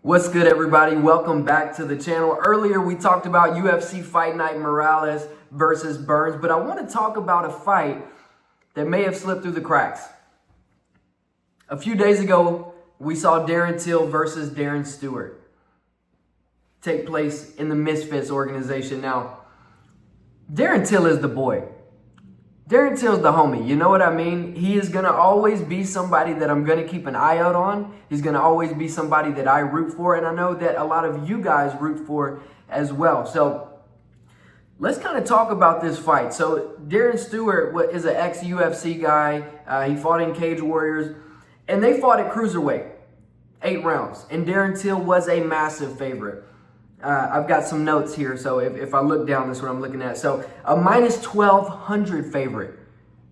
What's good, everybody? Welcome back to the channel. Earlier, we talked about UFC Fight Night Morales versus Burns, but I want to talk about a fight that may have slipped through the cracks. A few days ago, we saw Darren Till versus Darren Stewart take place in the Misfits organization. Now, Darren Till is the boy. Darren Till's the homie, you know what I mean? He is going to always be somebody that I'm going to keep an eye out on. He's going to always be somebody that I root for, and I know that a lot of you guys root for as well. So let's kind of talk about this fight. So Darren Stewart is an ex-UFC guy. He fought in Cage Warriors, and they fought at cruiserweight, 8 rounds, and Darren Till was a massive favorite. I've got some notes here, so if I look down, that's what I'm looking at. So a minus 1,200 favorite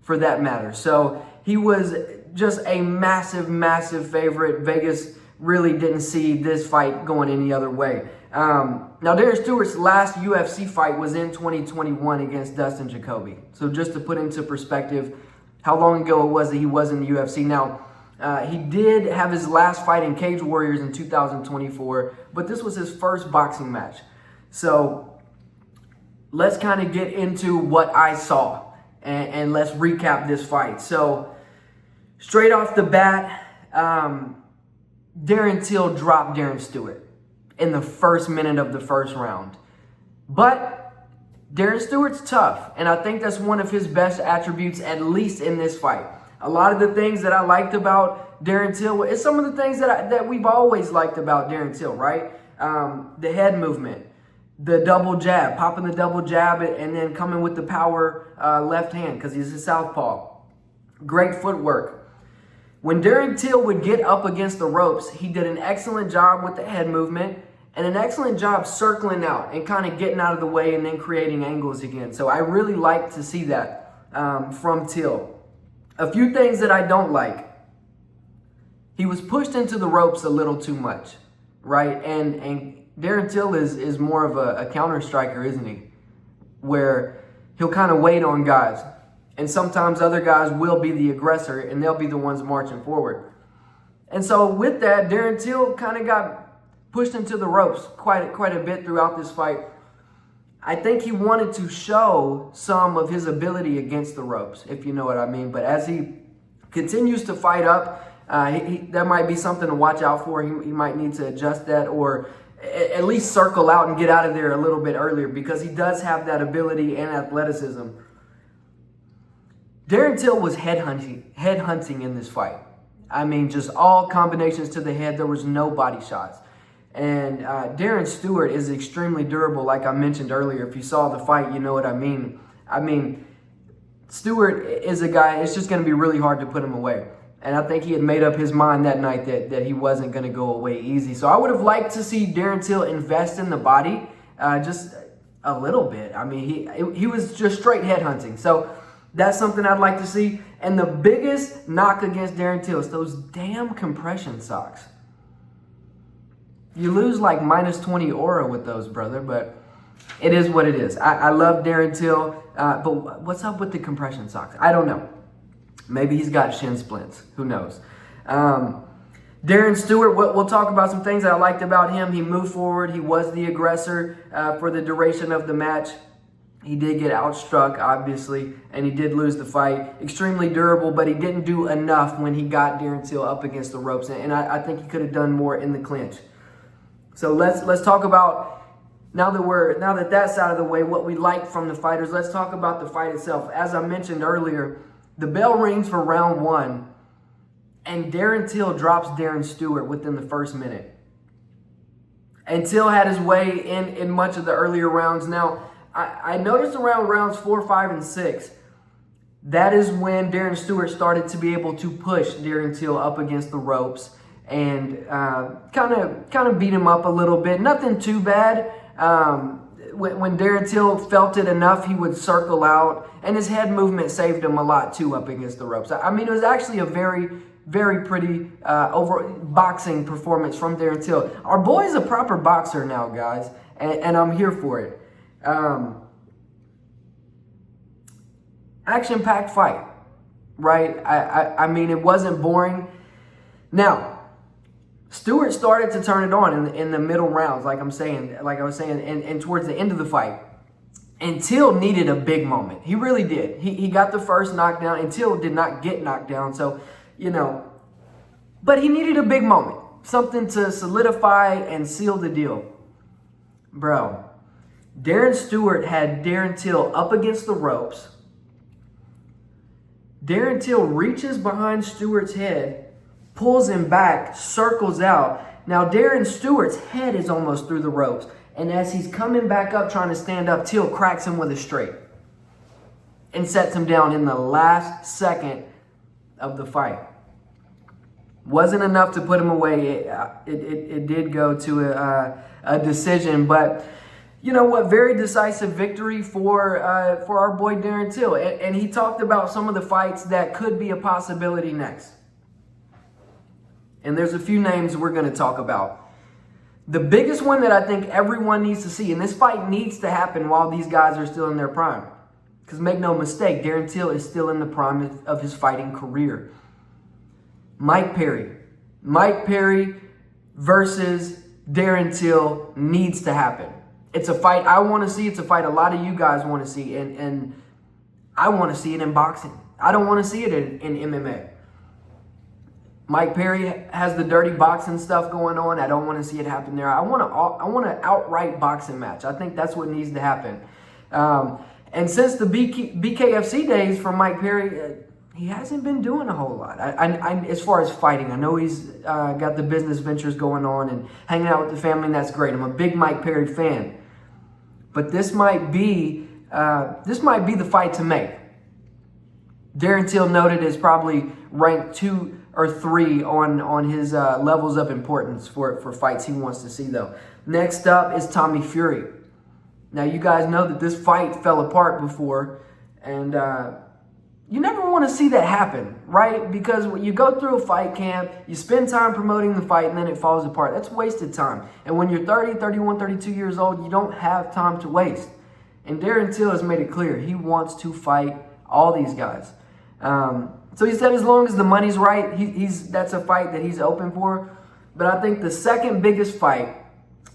for that matter. So he was just a massive, massive favorite. Vegas really didn't see this fight going any other way. Now, Darren Stewart's last UFC fight was in 2021 against Dustin Jacoby. So just to put into perspective how long ago it was that he was in the UFC. Now, he did have his last fight in Cage Warriors in 2024, but this was his first boxing match. So let's kind of get into what I saw and let's recap this fight. So straight off the bat, Darren Till dropped Darren Stewart in the first minute of the first round. But Darren Stewart's tough, and I think that's one of his best attributes, at least in this fight. A lot of the things that I liked about Darren Till is some of the things that we've always liked about Darren Till, right? The head movement, the double jab, popping the double jab and then coming with the power left hand because he's a southpaw. Great footwork. When Darren Till would get up against the ropes, he did an excellent job with the head movement and an excellent job circling out and kind of getting out of the way and then creating angles again. So I really like to see that from Till. A few things that I don't like. He was pushed into the ropes a little too much, right? And Darren Till is more of a counter striker, isn't he? Where he'll kind of wait on guys. And sometimes other guys will be the aggressor and they'll be the ones marching forward. And so with that, Darren Till kind of got pushed into the ropes quite a bit throughout this fight. I think he wanted to show some of his ability against the ropes, if you know what I mean. But as he continues to fight up, that might be something to watch out for. He might need to adjust that or at least circle out and get out of there a little bit earlier because he does have that ability and athleticism. Darren Till was head hunting in this fight. I mean, just all combinations to the head. There was no body shots. And Darren Stewart is extremely durable, like I mentioned earlier. If you saw the fight, you know what I mean. I mean, Stewart is a guy, it's just going to be really hard to put him away. And I think he had made up his mind that night that he wasn't going to go away easy. So I would have liked to see Darren Till invest in the body just a little bit. I mean, he was just straight head hunting. So that's something I'd like to see. And the biggest knock against Darren Till is those damn compression socks. You lose like minus 20 aura with those, brother, but it is what it is. I love Darren Till, but what's up with the compression socks? I don't know. Maybe he's got shin splints. Who knows? Darren Stewart, we'll talk about some things I liked about him. He moved forward. He was the aggressor for the duration of the match. He did get outstruck, obviously, and he did lose the fight. Extremely durable, but he didn't do enough when he got Darren Till up against the ropes, and I think he could have done more in the clinch. So let's talk about, now that that's out of the way, what we like from the fighters. Let's talk about the fight itself. As I mentioned earlier, the bell rings for round 1, and Darren Till drops Darren Stewart within the first minute. And Till had his way in much of the earlier rounds. Now, I noticed around rounds 4, 5, and 6, that is when Darren Stewart started to be able to push Darren Till up against the ropes and kind of beat him up a little bit. Nothing too bad. When Darren Till felt it enough, he would circle out, and his head movement saved him a lot too up against the ropes. I mean, it was actually a very, very pretty over boxing performance from Darren Till. Our boy's a proper boxer now, guys, and I'm here for it. Action-packed fight, right? I mean, it wasn't boring. Now, Stewart started to turn it on in the middle rounds, like I was saying, and towards the end of the fight. And Till needed a big moment. He really did. He got the first knockdown, and Till did not get knocked down. So, but he needed a big moment. Something to solidify and seal the deal. Bro, Darren Stewart had Darren Till up against the ropes. Darren Till reaches behind Stewart's head, pulls him back, circles out. Now, Darren Stewart's head is almost through the ropes. And as he's coming back up, trying to stand up, Till cracks him with a straight and sets him down in the last second of the fight. Wasn't enough to put him away. It did go to a decision. But you know what? Very decisive victory for our boy Darren Till. And he talked about some of the fights that could be a possibility next. And there's a few names we're going to talk about. The biggest one that I think everyone needs to see, and this fight needs to happen while these guys are still in their prime. Because make no mistake, Darren Till is still in the prime of his fighting career. Mike Perry. Mike Perry versus Darren Till needs to happen. It's a fight I want to see. It's a fight a lot of you guys want to see. And I want to see it in boxing. I don't want to see it in MMA. Mike Perry has the dirty boxing stuff going on. I don't want to see it happen there. I want an outright boxing match. I think that's what needs to happen. And since the BKFC days from Mike Perry, he hasn't been doing a whole lot. As far as fighting, I know he's got the business ventures going on and hanging out with the family, and that's great. I'm a big Mike Perry fan. But this might be the fight to make. Darren Till noted is probably ranked 2 or 3 on his levels of importance for fights he wants to see, though. Next up is Tommy Fury. Now, you guys know that this fight fell apart before, and you never want to see that happen, right? Because when you go through a fight camp, you spend time promoting the fight, and then it falls apart. That's wasted time. And when you're 30, 31, 32 years old, you don't have time to waste. And Darren Till has made it clear he wants to fight all these guys. So he said as long as the money's right, that's a fight that he's open for. But I think the second biggest fight,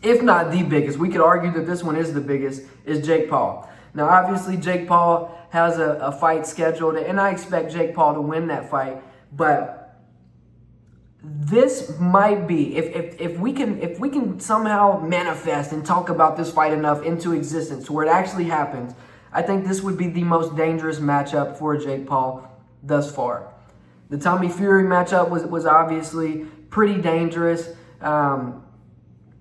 if not the biggest, we could argue that this one is the biggest, is Jake Paul. Now, obviously, Jake Paul has a fight scheduled, and I expect Jake Paul to win that fight. But this might be, if we can somehow manifest and talk about this fight enough into existence to where it actually happens, I think this would be the most dangerous matchup for Jake Paul thus far. The Tommy Fury matchup was obviously pretty dangerous.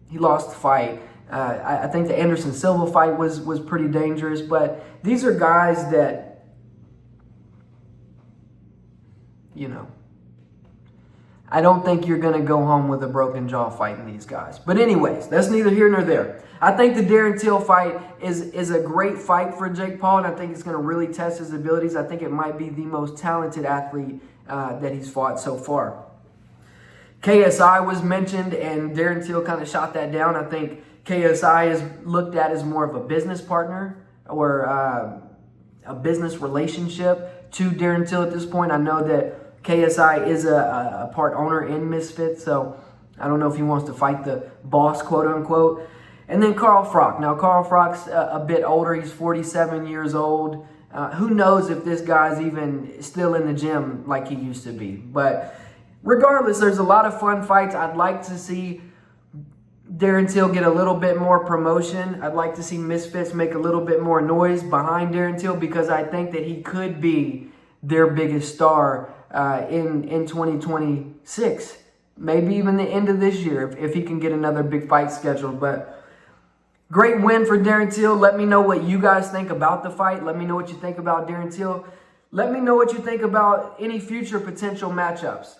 He lost the fight. I think the Anderson Silva fight was pretty dangerous, but these are guys that, I don't think you're going to go home with a broken jaw fighting these guys. But anyways, that's neither here nor there. I think the Darren Till fight is a great fight for Jake Paul, and I think it's going to really test his abilities. I think it might be the most talented athlete that he's fought so far. KSI was mentioned, and Darren Till kind of shot that down. I think KSI is looked at as more of a business partner or a business relationship to Darren Till at this point. I know that KSI is a part owner in Misfits, so I don't know if he wants to fight the boss, quote unquote. And then Carl Froch. Now, Carl Froch's a bit older. He's 47 years old. Who knows if this guy's even still in the gym like he used to be. But regardless, there's a lot of fun fights. I'd like to see Darren Till get a little bit more promotion. I'd like to see Misfits make a little bit more noise behind Darren Till because I think that he could be their biggest star in 2026. Maybe even the end of this year if he can get another big fight scheduled. But great win for Darren Till. Let me know what you guys think about the fight. Let me know what you think about Darren Till. Let me know what you think about any future potential matchups.